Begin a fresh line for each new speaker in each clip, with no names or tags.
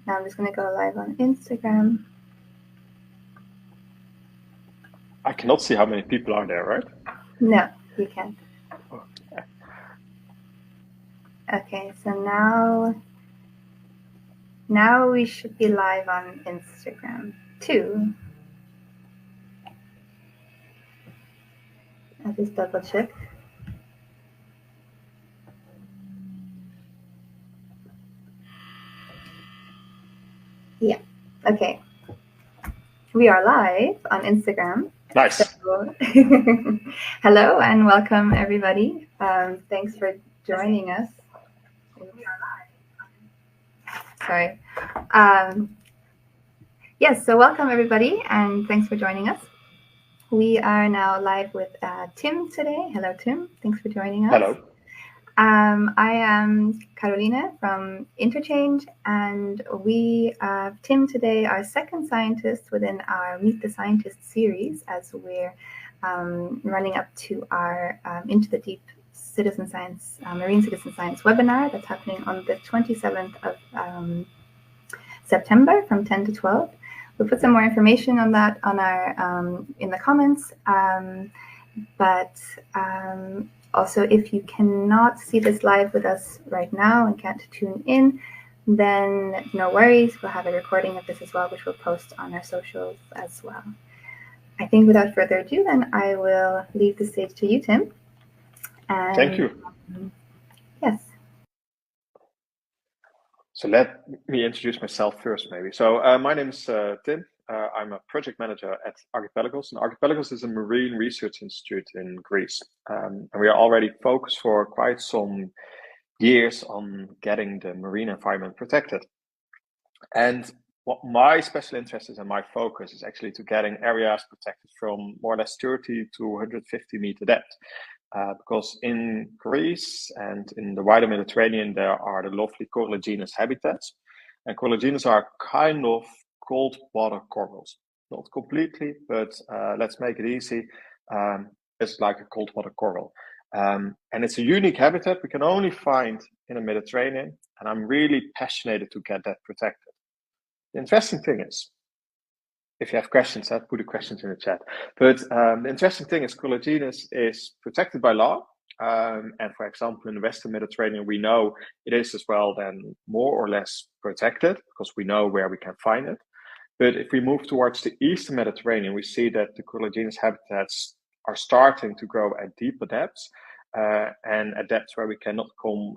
now I'm just going to go live on Instagram.
I cannot see how many people are there, right?
No, you can't.
Okay.
Okay, so now we should be live on Instagram too. I'll just double check. Yeah, okay. We are live on Instagram.
Nice.
So, hello and welcome everybody. Thanks for joining us. Sorry. Yes, so welcome everybody and thanks for joining us. We are now live with Tim today. Hello, Tim. Thanks for joining us.
Hello.
I am Carolina from Interchange, and we have Tim today, our second scientist within our Meet the Scientist series, as we're running up to our Into the Deep Citizen Science, Marine Citizen Science webinar that's happening on the 27th of September from 10 to 12. We'll put some more information on that on our in the comments, also, if you cannot see this live with us right now and can't tune in, then no worries. We'll have a recording of this as well, which we'll post on our socials as well. I think without further ado, then I will leave the stage to you, Tim. And,
thank you.
Yes.
So let me introduce myself first, maybe. So my name is Tim. I'm a project manager at Archipelagos, and Archipelagos is a marine research institute in Greece. And we are already focused for quite some years on getting the marine environment protected. And what my special interest is and my focus is actually to getting areas protected from more or less 30 to 150 meter depth. Because in Greece and in the wider Mediterranean, there are the lovely coralligenous habitats. And coralligenous are kind of cold water corals. Not completely, but let's make it easy. It's like a cold water coral. And it's a unique habitat we can only find in the Mediterranean. And I'm really passionate to get that protected. The interesting thing is, if you have questions, put the questions in the chat. But the interesting thing is coralligenous is protected by law. And for example, in the Western Mediterranean, we know it is as well then more or less protected because we know where we can find it. But if we move towards the Eastern Mediterranean, we see that the coralligenous habitats are starting to grow at deeper depths and at depths where we cannot come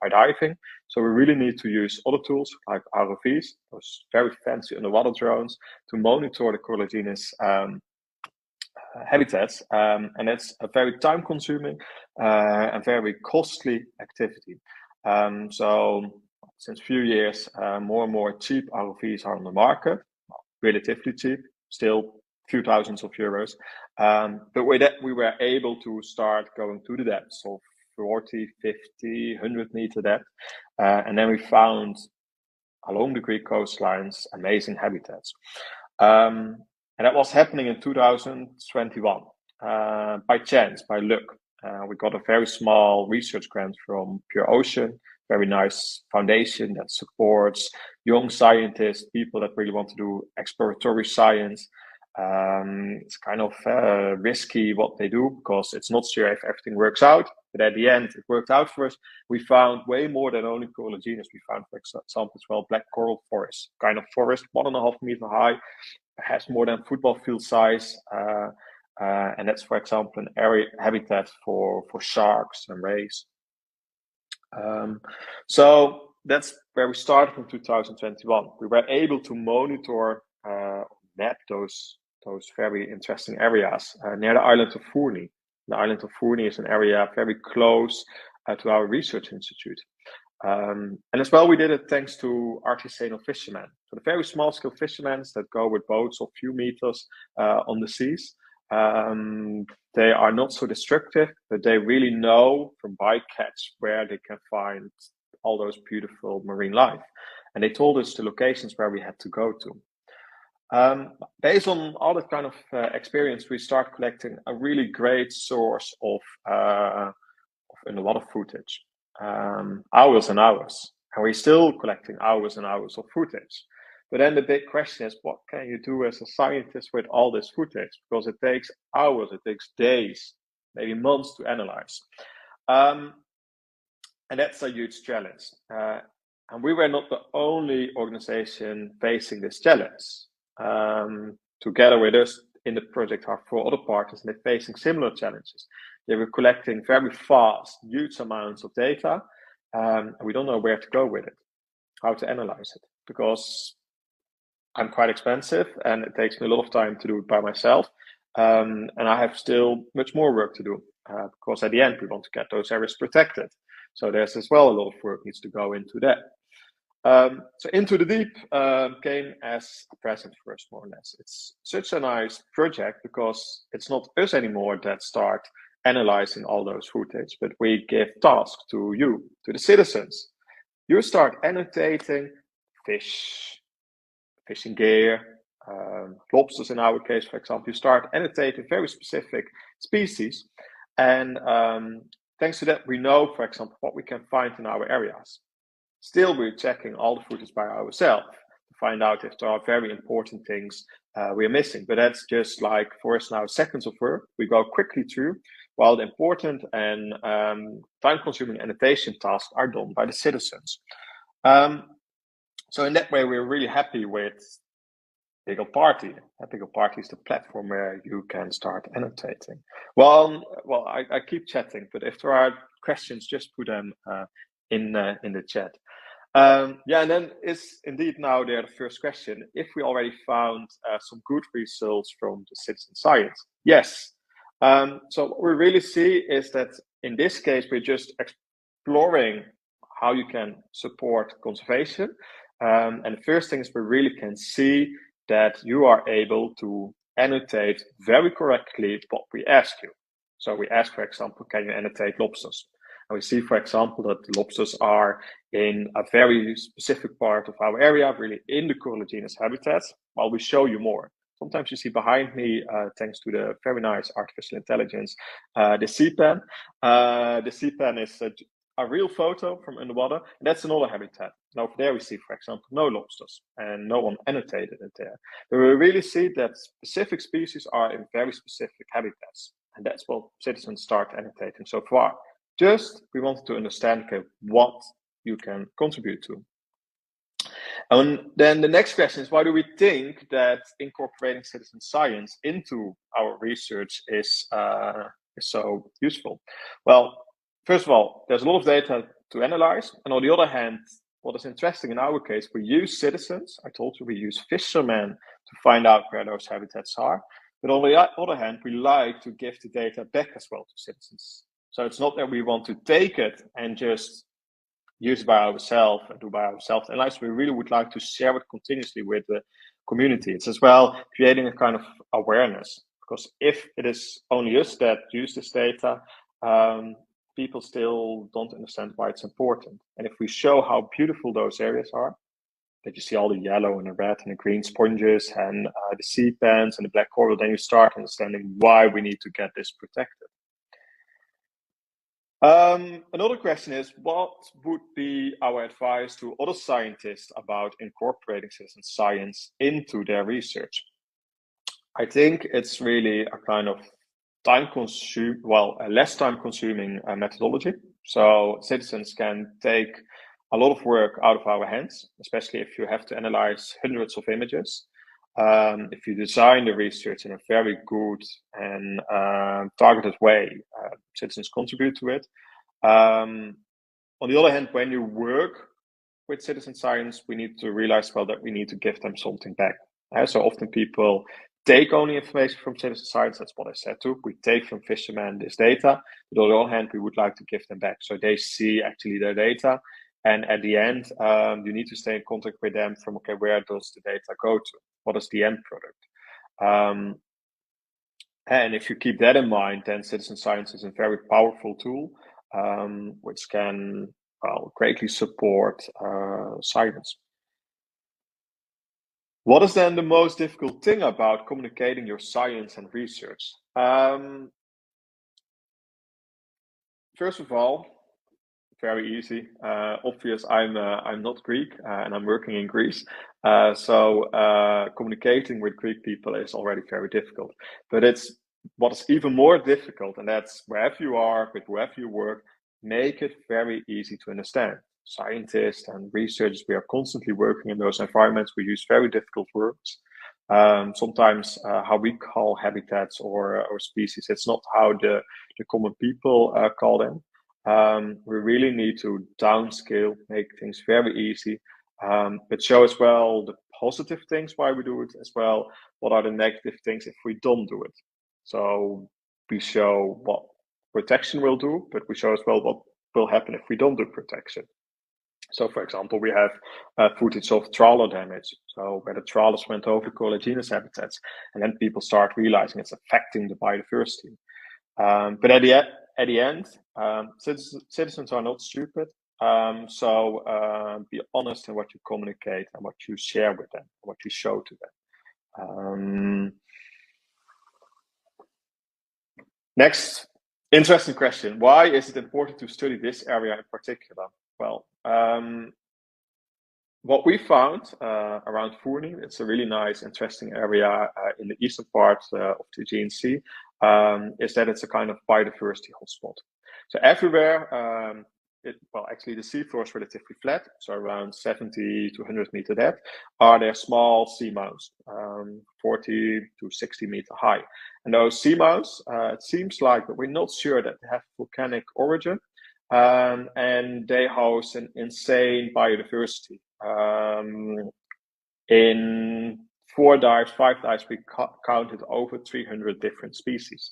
by diving. So we really need to use other tools like ROVs, those very fancy underwater drones, to monitor the coralligenous habitats. And it's a very time-consuming and very costly activity. So since a few years, more and more cheap ROVs are on the market, relatively cheap, still a few thousands of euros. But with that, we were able to start going to the depths of 40, 50, 100 meter depth. And then we found along the Greek coastlines amazing habitats. And that was happening in 2021 by chance, by luck. We got a very small research grant from Pure Ocean, very nice foundation that supports young scientists, people that really want to do exploratory science. It's kind of risky what they do because it's not sure if everything works out. But at the end, it worked out for us. We found way more than only coralligenous. We found, for example, as well, black coral forest, kind of forest, 1.5 meter high, has more than football field size. And that's, for example, an area habitat for sharks and rays. So that's where we started in 2021. We were able to monitor, map those very interesting areas near the island of Fourni. The island of Fourni is an area very close to our research institute. And as well, we did it thanks to artisanal fishermen. So the very small scale fishermen that go with boats of few meters on the seas. They are not so destructive, but they really know from bycatch where they can find all those beautiful marine life. And they told us the locations where we had to go to. Based on all that kind of experience, we start collecting a really great source of underwater footage. Hours and hours. And we're still collecting hours and hours of footage. But then the big question is, what can you do as a scientist with all this footage? Because it takes hours, it takes days, maybe months to analyze. And that's a huge challenge. And we were not the only organization facing this challenge. Together with us in the project are 4 other partners, and they're facing similar challenges. They were collecting very fast, huge amounts of data, and we don't know where to go with it, how to analyze it, because I'm quite expensive and it takes me a lot of time to do it by myself. And I have still much more work to do, because at the end we want to get those areas protected. So there's as well a lot of work needs to go into that. So Into the Deep came as a present for us, more or less. It's such a nice project because it's not us anymore that start analyzing all those footage, but we give tasks to you, to the citizens. You start annotating fish, fishing gear, lobsters in our case, for example. You start annotating very specific species, and thanks to that, we know, for example, what we can find in our areas. Still, we're checking all the footage by ourselves to find out if there are very important things we're missing. But that's just like, for us now, seconds of work. We go quickly through, while the important and time-consuming annotation tasks are done by the citizens. So in that way, we're really happy with Beagle Party. Beagle Party is the platform where you can start annotating. Well, I keep chatting, but if there are questions, just put them in the chat. And then is indeed now there the first question. If we already found some good results from the citizen science, yes. So what we really see is that in this case, we're just exploring how you can support conservation. And the first thing is we really can see that you are able to annotate very correctly what we ask you. So we ask, for example, can you annotate lobsters? And we see, for example, that the lobsters are in a very specific part of our area, really in the corallogenous habitats, while we show you more. Sometimes you see behind me, thanks to the very nice artificial intelligence, the sea pen. The sea pen is a real photo from underwater, and that's another habitat. And over there we see, for example, no lobsters, and no one annotated it there. But we really see that specific species are in very specific habitats, and that's what citizens start annotating so far. Just, we wanted to understand, okay, what you can contribute to. And then the next question is, why do we think that incorporating citizen science into our research is so useful? Well, first of all, there's a lot of data to analyze. And on the other hand, what is interesting in our case, we use citizens. I told you we use fishermen to find out where those habitats are. But on the other hand, we like to give the data back as well to citizens. So it's not that we want to take it and just use it by ourselves and do by ourselves. And we really would like to share it continuously with the community. It's as well creating a kind of awareness, because if it is only us that use this data, people still don't understand why it's important. And if we show how beautiful those areas are, that you see all the yellow and the red and the green sponges and the sea pans and the black coral, then you start understanding why we need to get this protected. Another question is, what would be our advice to other scientists about incorporating citizen science into their research? I think it's really a kind of less time-consuming methodology. So citizens can take a lot of work out of our hands, especially if you have to analyze hundreds of images. If you design the research in a very good and targeted way, citizens contribute to it. On the other hand, when you work with citizen science, we need to realize, well, that we need to give them something back. So often people take only information from citizen science. That's what I said too. We take from fishermen this data, but on the other hand, we would like to give them back so they see actually their data. And at the end, you need to stay in contact with them from, okay, where does the data go to? What is the end product? And if you keep that in mind, then citizen science is a very powerful tool, which can greatly support science. What is then the most difficult thing about communicating your science and research? First of all, very easy. Obvious, I'm not Greek, and I'm working in Greece. So communicating with Greek people is already very difficult. But it's what's even more difficult, and that's wherever you are, with whoever you work, make it very easy to understand. Scientists and researchers, we are constantly working in those environments. We use very difficult words. Sometimes how we call habitats or species, it's not how the common people call them. We really need to downscale, make things very easy, but show as well the positive things why we do it, as well what are the negative things if we don't do it. So we show what protection will do, but we show as well what will happen if we don't do protection. So, for example, we have footage of trawler damage. So, where the trawlers went over collagenous habitats, and then people start realizing it's affecting the biodiversity. But at the end, citizens are not stupid. So be honest in what you communicate and what you share with them, what you show to them. Next, interesting question. Why is it important to study this area in particular? Well, what we found around Furni, it's a really nice, interesting area in the eastern part of the Aegean Sea, is that it's a kind of biodiversity hotspot. So everywhere, actually the seafloor is relatively flat, so around 70 to 100 meter depth, are there small seamounts, 40 to 60 meter high. And those seamounts, it seems like, but we're not sure that they have volcanic origin, and they host an insane biodiversity. In 4 dives, 5 dives, we counted over 300 different species.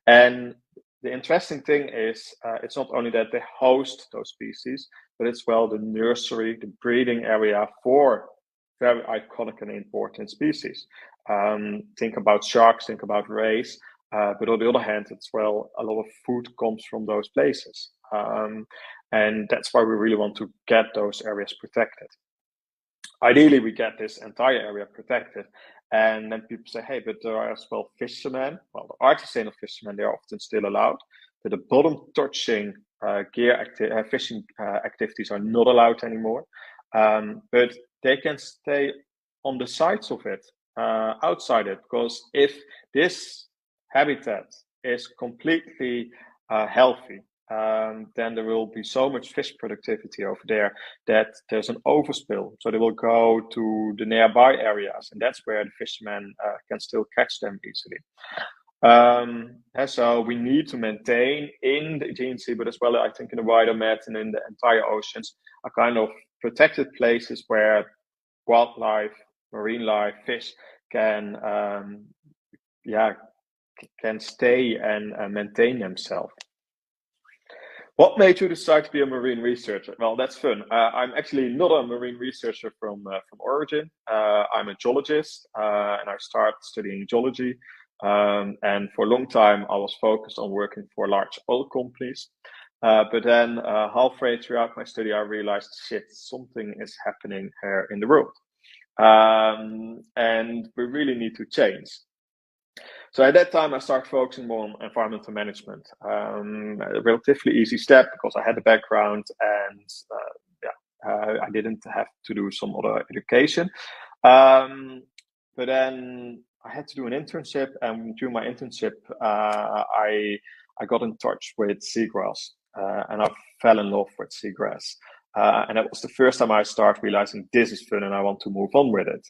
And the interesting thing is, it's not only that they host those species, but it's well the nursery, the breeding area for very iconic and important species. Think about sharks, think about rays, but on the other hand, it's well a lot of food comes from those places. And that's why we really want to get those areas protected. Ideally, we get this entire area protected. And then people say, hey, but there are as well fishermen. Well, the artisanal fishermen, they are often still allowed. But the bottom touching fishing activities are not allowed anymore. But they can stay on the sides of it, outside it. Because if this habitat is completely healthy, then there will be so much fish productivity over there that there's an overspill. So they will go to the nearby areas, and that's where the fishermen can still catch them easily. So we need to maintain in the Aegean Sea, but as well, I think, in the wider Med and in the entire oceans, a kind of protected places where wildlife, marine life, fish can stay and maintain themselves. What made you decide to be a marine researcher? Well, that's fun. I'm actually not a marine researcher from origin. I'm a geologist, and I started studying geology. And for a long time, I was focused on working for large oil companies. But then halfway throughout my study, I realized, shit, something is happening here in the world. And we really need to change. So at that time, I started focusing more on environmental management. A relatively easy step because I had the background and I didn't have to do some other education. But then I had to do an internship, and during my internship, I got in touch with seagrass, and I fell in love with seagrass. And that was the first time I started realizing this is fun and I want to move on with it.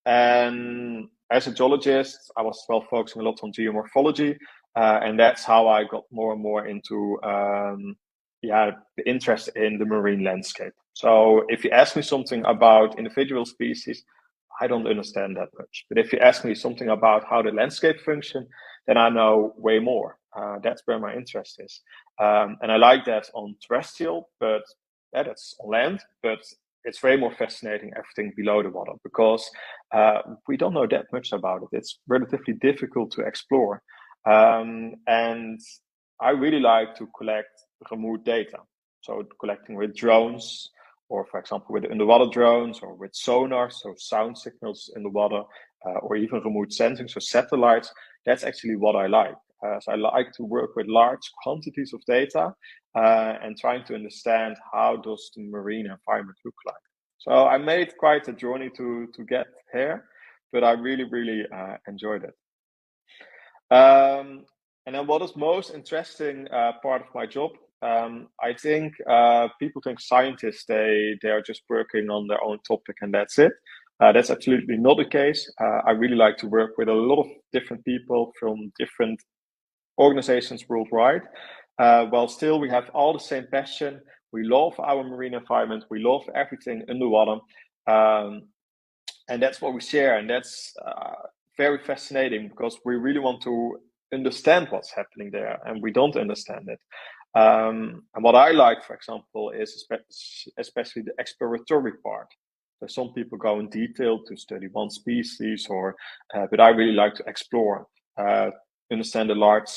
And as a geologist, I was focusing a lot on geomorphology, and that's how I got more and more into the interest in the marine landscape. So if you ask me something about individual species, I don't understand that much. But if you ask me something about how the landscape function, then I know way more. That's where my interest is. And I like that on terrestrial, but that's on land. But it's way more fascinating, everything below the water, because we don't know that much about it. It's relatively difficult to explore. And I really like to collect remote data. So collecting with drones, or for example, with underwater drones, or with sonar, so sound signals in the water, or even remote sensing, so satellites. That's actually what I like. So I like to work with large quantities of data and trying to understand how does the marine environment look like. So I made quite a journey to get here, but I really enjoyed it. And then what is most interesting part of my job? I think people think scientists, they are just working on their own topic and that's it. That's absolutely not the case. I really like to work with a lot of different people from different organizations worldwide. While still we have all the same passion. We love our marine environment. We love everything underwater. And that's what we share. And that's very fascinating because we really want to understand what's happening there and we don't understand it. And what I like, for example, is especially the exploratory part. So some people go in detail to study one species, but I really like to explore, understand the large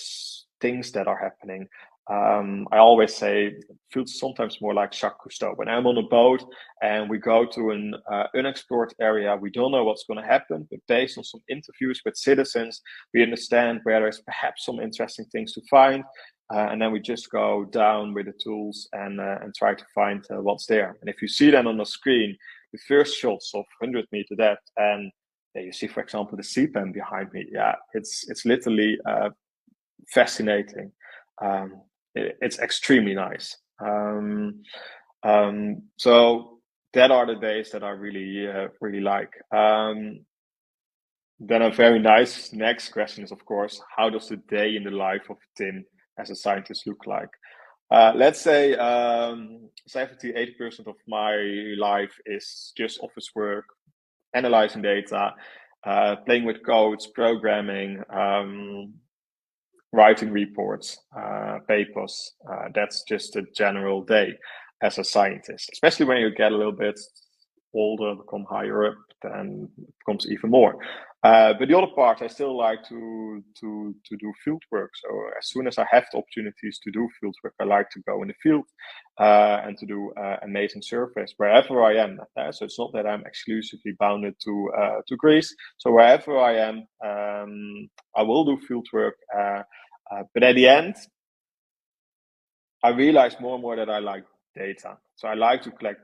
things that are happening. I always say it feels sometimes more like Jacques Cousteau. When I'm on a boat and we go to an unexplored area, we don't know what's going to happen, but based on some interviews with citizens, we understand where there's perhaps some interesting things to find. And then we just go down with the tools and try to find what's there. And if you see that on the screen, the first shots of 100-meter depth, and you see, for example, the sea pen behind me. Yeah, it's literally fascinating. It's extremely nice. So that are the days that I really like. Then a very nice next question is, of course, how does the day in the life of Tim as a scientist look like? Let's say 70-80% of my life is just office work, analyzing data, playing with codes, programming, writing reports, papers. That's just a general day as a scientist, especially when you get a little bit older, become higher up, then it becomes even more. But the other part, I still like to do field work. So as soon as I have the opportunities to do field work, I like to go in the field and to do amazing surveys wherever I am. So it's not that I'm exclusively bounded to Greece. So wherever I am, I will do field work. But at the end, I realize more and more that I like data. So I like to collect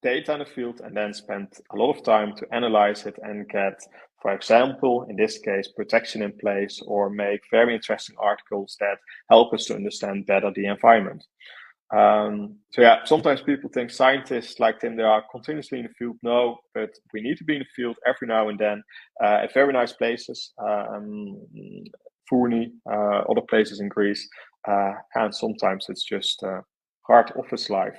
data in the field and then spend a lot of time to analyze it and get, for example, in this case, protection in place or make very interesting articles that help us to understand better the environment. So yeah, sometimes people think scientists like Tim, they are continuously in the field. No, but we need to be in the field every now and then at very nice places, Fourni, other places in Greece, and sometimes it's just hard office life.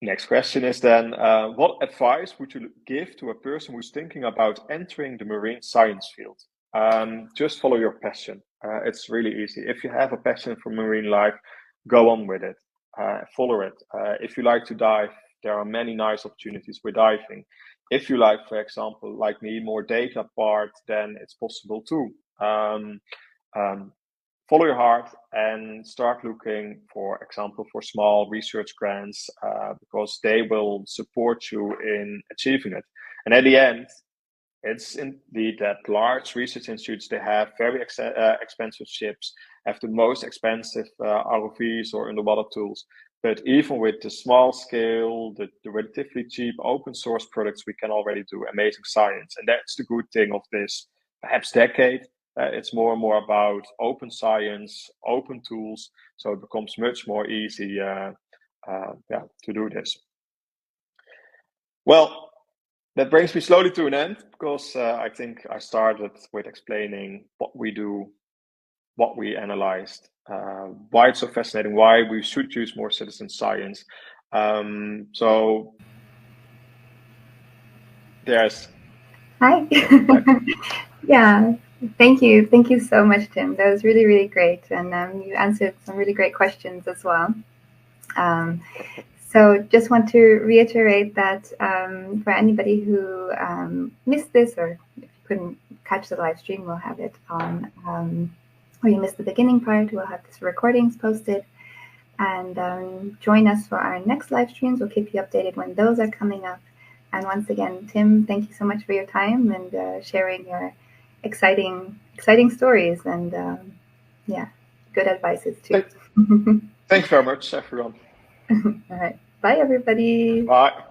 Next question is then, what advice would you give to a person who's thinking about entering the marine science field? Just follow your passion. It's really easy. If you have a passion for marine life, go on with it. Follow it. If you like to dive, there are many nice opportunities with diving. If you like, for example, like me, more data part, then it's possible too. Follow your heart and start looking, for example, for small research grants because they will support you in achieving it. And at the end, it's indeed that large research institutes, they have very expensive ships, have the most expensive ROVs or underwater tools. But even with the small scale, the relatively cheap open source products, we can already do amazing science. And that's the good thing of this perhaps decade. It's more and more about open science, open tools. So it becomes much more easy to do this. Well, that brings me slowly to an end because I think I started with explaining what we do, what we analyzed, why it's so fascinating, why we should use more citizen science. So there's...
Hi. Yeah, thank you. Thank you so much, Tim. That was really great. And you answered some really great questions as well. So just want to reiterate that for anybody who missed this, or if you couldn't catch the live stream, we'll have it on, or you missed the beginning part, we'll have this recordings posted. And join us for our next live streams. We'll keep you updated when those are coming up. And once again, Tim, thank you so much for your time and sharing your exciting stories and good advices too.
Thanks very much, everyone.
All right. Bye, everybody.
Bye.